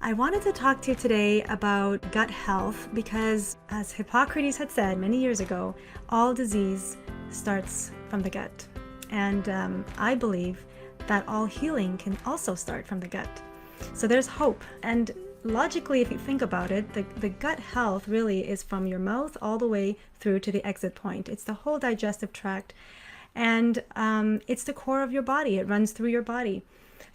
I wanted to talk to you today about gut health because, as Hippocrates had said many years ago, all disease starts from the gut. And I believe that all healing can also start from the gut. So there's hope. And logically, if you think about it, the gut health really is from your mouth all the way through to the exit point. It's the whole digestive tract. And it's the core of your body. It runs through your body.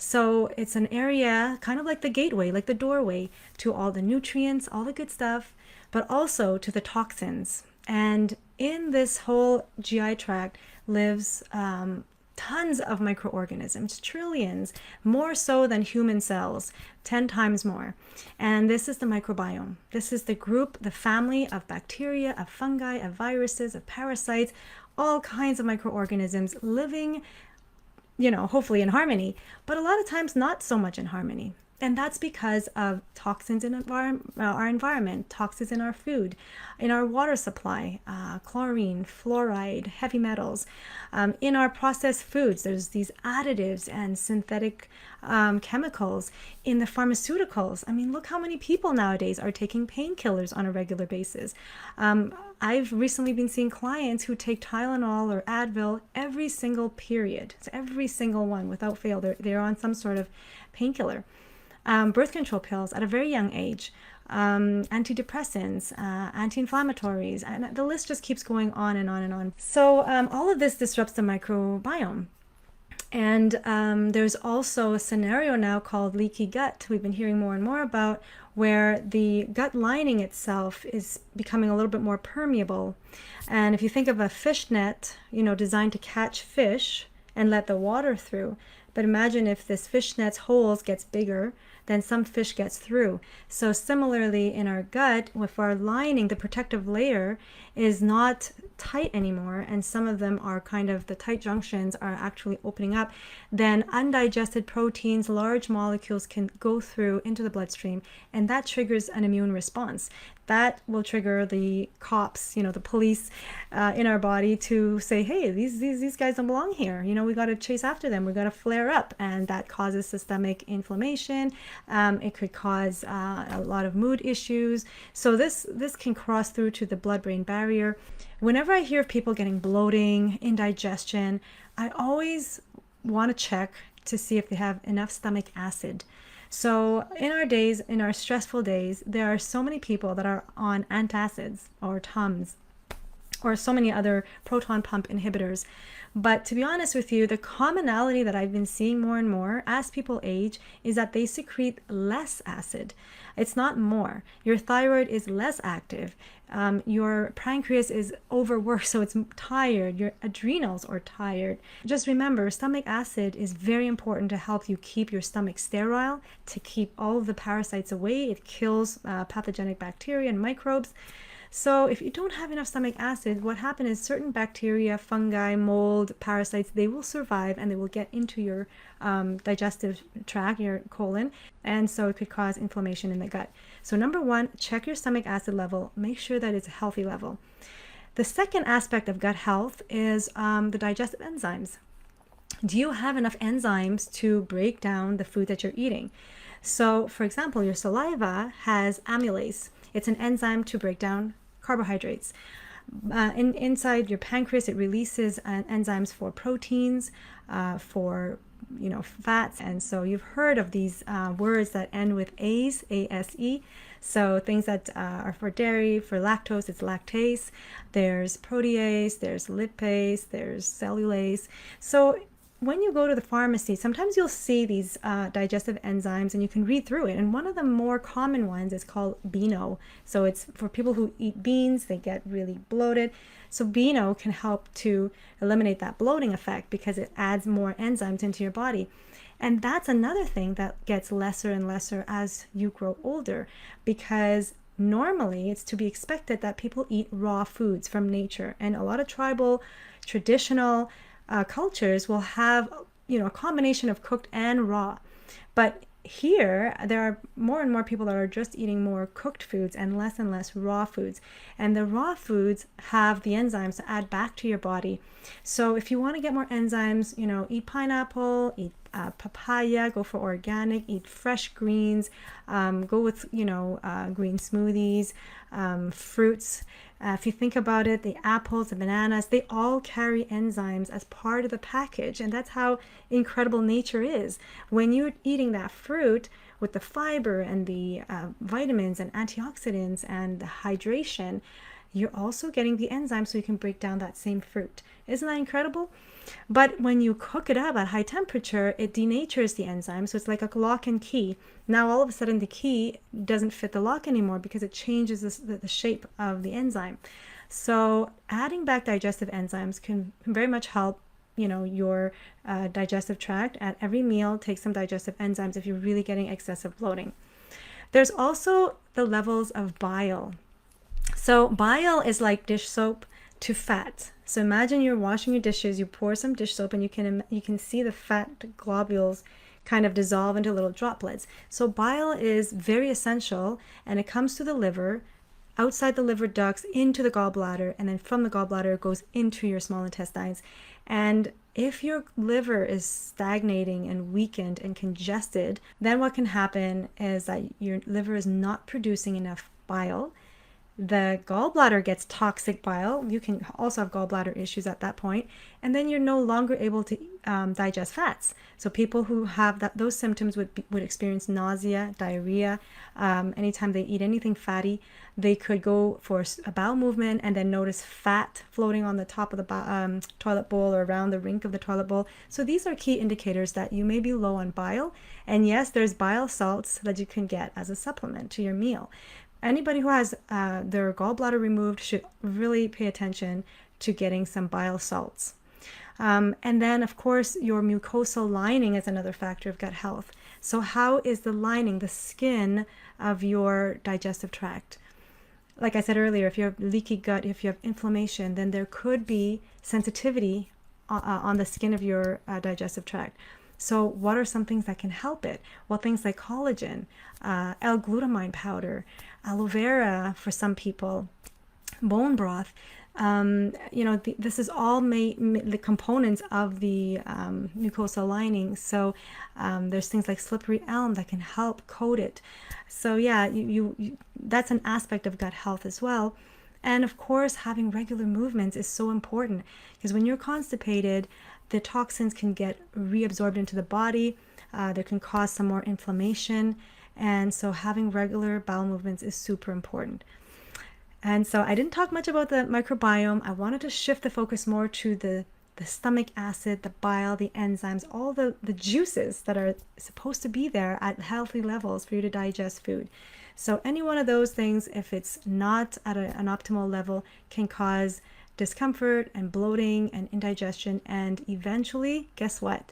So it's an area kind of like the gateway, like the doorway to all the nutrients, all the good stuff, but also to the toxins. And in this whole GI tract lives tons of microorganisms, trillions, more so than human cells, 10 times more. And this is the microbiome. This is the group, the family of bacteria, of fungi, of viruses, of parasites, all kinds of microorganisms living, hopefully in harmony, but a lot of times not so much in harmony. And that's because of toxins in our environment, toxins in our food, in our water supply, chlorine, fluoride, heavy metals. In our processed foods, there's these additives and synthetic chemicals. In the pharmaceuticals, look how many people nowadays are taking painkillers on a regular basis. I've recently been seeing clients who take Tylenol or Advil every single period. It's every single one without fail. They're on some sort of painkiller. Birth control pills at a very young age, antidepressants, anti-inflammatories, and the list just keeps going on and on and on. So all of this disrupts the microbiome. And there's also a scenario now called leaky gut we've been hearing more and more about, where the gut lining itself is becoming a little bit more permeable. And if you think of a fish net, designed to catch fish and let the water through, but imagine if this fish net's holes gets bigger, then some fish gets through. So similarly in our gut, if our lining, the protective layer, is not tight anymore, and some of them are kind of, the tight junctions are actually opening up, then undigested proteins, large molecules can go through into the bloodstream, and that triggers an immune response. That will trigger the cops, the police in our body to say, hey, these guys don't belong here. We got to chase after them. We got to flare up. And that causes systemic inflammation. It could cause a lot of mood issues. So this can cross through to the blood-brain barrier. Whenever I hear of people getting bloating, indigestion, I always want to check to see if they have enough stomach acid. So in our days, in our stressful days, there are so many people that are on antacids or Tums or so many other proton pump inhibitors. But to be honest with you, the commonality that I've been seeing more and more as people age is that they secrete less acid. It's not more. Your thyroid is less active. Your pancreas is overworked, so it's tired. Your adrenals are tired. Just remember, stomach acid is very important to help you keep your stomach sterile, to keep all of the parasites away. It kills pathogenic bacteria and microbes. So if you don't have enough stomach acid, what happens is certain bacteria, fungi, mold, parasites, they will survive and they will get into your digestive tract, your colon, and so it could cause inflammation in the gut. So number one, check your stomach acid level. Make sure that it's a healthy level. The second aspect of gut health is the digestive enzymes. Do you have enough enzymes to break down the food that you're eating? So for example, your saliva has amylase. It's an enzyme to break down carbohydrates. Inside your pancreas, it releases enzymes for proteins, for fats. And so you've heard of these words that end with ASE, A-S-E. So things that are for dairy, for lactose, it's lactase. There's protease, there's lipase, there's cellulase. So when you go to the pharmacy, sometimes you'll see these digestive enzymes and you can read through it. And one of the more common ones is called Bino. So it's for people who eat beans, they get really bloated. So Bino can help to eliminate that bloating effect because it adds more enzymes into your body. And that's another thing that gets lesser and lesser as you grow older, because normally it's to be expected that people eat raw foods from nature. And a lot of tribal, traditional cultures will have a combination of cooked and raw, but here there are more and more people that are just eating more cooked foods and less raw foods, and the raw foods have the enzymes to add back to your body. So if you want to get more enzymes, eat pineapple, eat papaya, go for organic, eat fresh greens, go with, green smoothies, fruits. If you think about it, the apples, the bananas, they all carry enzymes as part of the package. And that's how incredible nature is. When you're eating that fruit with the fiber and the vitamins and antioxidants and the hydration, you're also getting the enzymes so you can break down that same fruit. Isn't that incredible? But when you cook it up at high temperature, it denatures the enzyme. So it's like a lock and key. Now all of a sudden the key doesn't fit the lock anymore because it changes the shape of the enzyme. So adding back digestive enzymes can very much help your digestive tract. At every meal, take some digestive enzymes if you're really getting excessive bloating. There's also the levels of bile. So bile is like dish soap to fat. So imagine you're washing your dishes, you pour some dish soap, and you can see the fat globules kind of dissolve into little droplets. So bile is very essential, and it comes to the liver, outside the liver ducts, into the gallbladder, and then from the gallbladder it goes into your small intestines. And if your liver is stagnating and weakened and congested, then what can happen is that your liver is not producing enough bile. The gallbladder gets toxic bile. You can also have gallbladder issues at that point, and then you're no longer able to digest fats. So people who have those symptoms would experience nausea, diarrhea. Anytime they eat anything fatty, they could go for a bowel movement and then notice fat floating on the top of the toilet bowl or around the rink of the toilet bowl. So these are key indicators that you may be low on bile. And yes, there's bile salts that you can get as a supplement to your meal. Anybody who has their gallbladder removed should really pay attention to getting some bile salts. And then, of course, your mucosal lining is another factor of gut health. So how is the lining, the skin of your digestive tract? Like I said earlier, if you have leaky gut, if you have inflammation, then there could be sensitivity on the skin of your digestive tract. So what are some things that can help it? Well, things like collagen, L-glutamine powder, aloe vera for some people, bone broth. This is all the components of the mucosal lining. So there's things like slippery elm that can help coat it. So yeah, that's an aspect of gut health as well. And of course, having regular movements is so important, because when you're constipated, the toxins can get reabsorbed into the body. They can cause some more inflammation. And so having regular bowel movements is super important. And so I didn't talk much about the microbiome. I wanted to shift the focus more to the stomach acid, the bile, the enzymes, all the juices that are supposed to be there at healthy levels for you to digest food. So any one of those things, if it's not at an optimal level, can cause discomfort and bloating and indigestion, and eventually, guess what?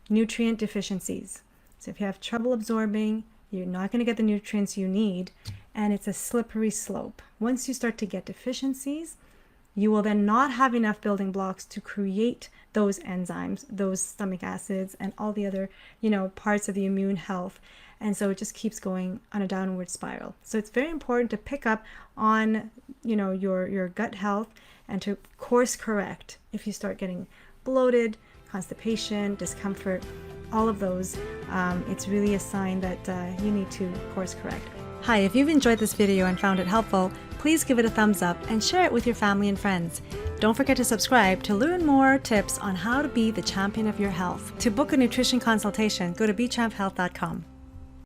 Nutrient deficiencies. So if you have trouble absorbing, you're not going to get the nutrients you need, and it's a slippery slope. Once you start to get deficiencies, you will then not have enough building blocks to create those enzymes, those stomach acids, and all the other, parts of the immune health. And so it just keeps going on a downward spiral. So it's very important to pick up on, your gut health and to course correct if you start getting bloated, constipation, discomfort, all of those. It's really a sign that you need to course correct. Hi, if you've enjoyed this video and found it helpful, please give it a thumbs up and share it with your family and friends. Don't forget to subscribe to learn more tips on how to be the champion of your health. To book a nutrition consultation, go to bechamphealth.com.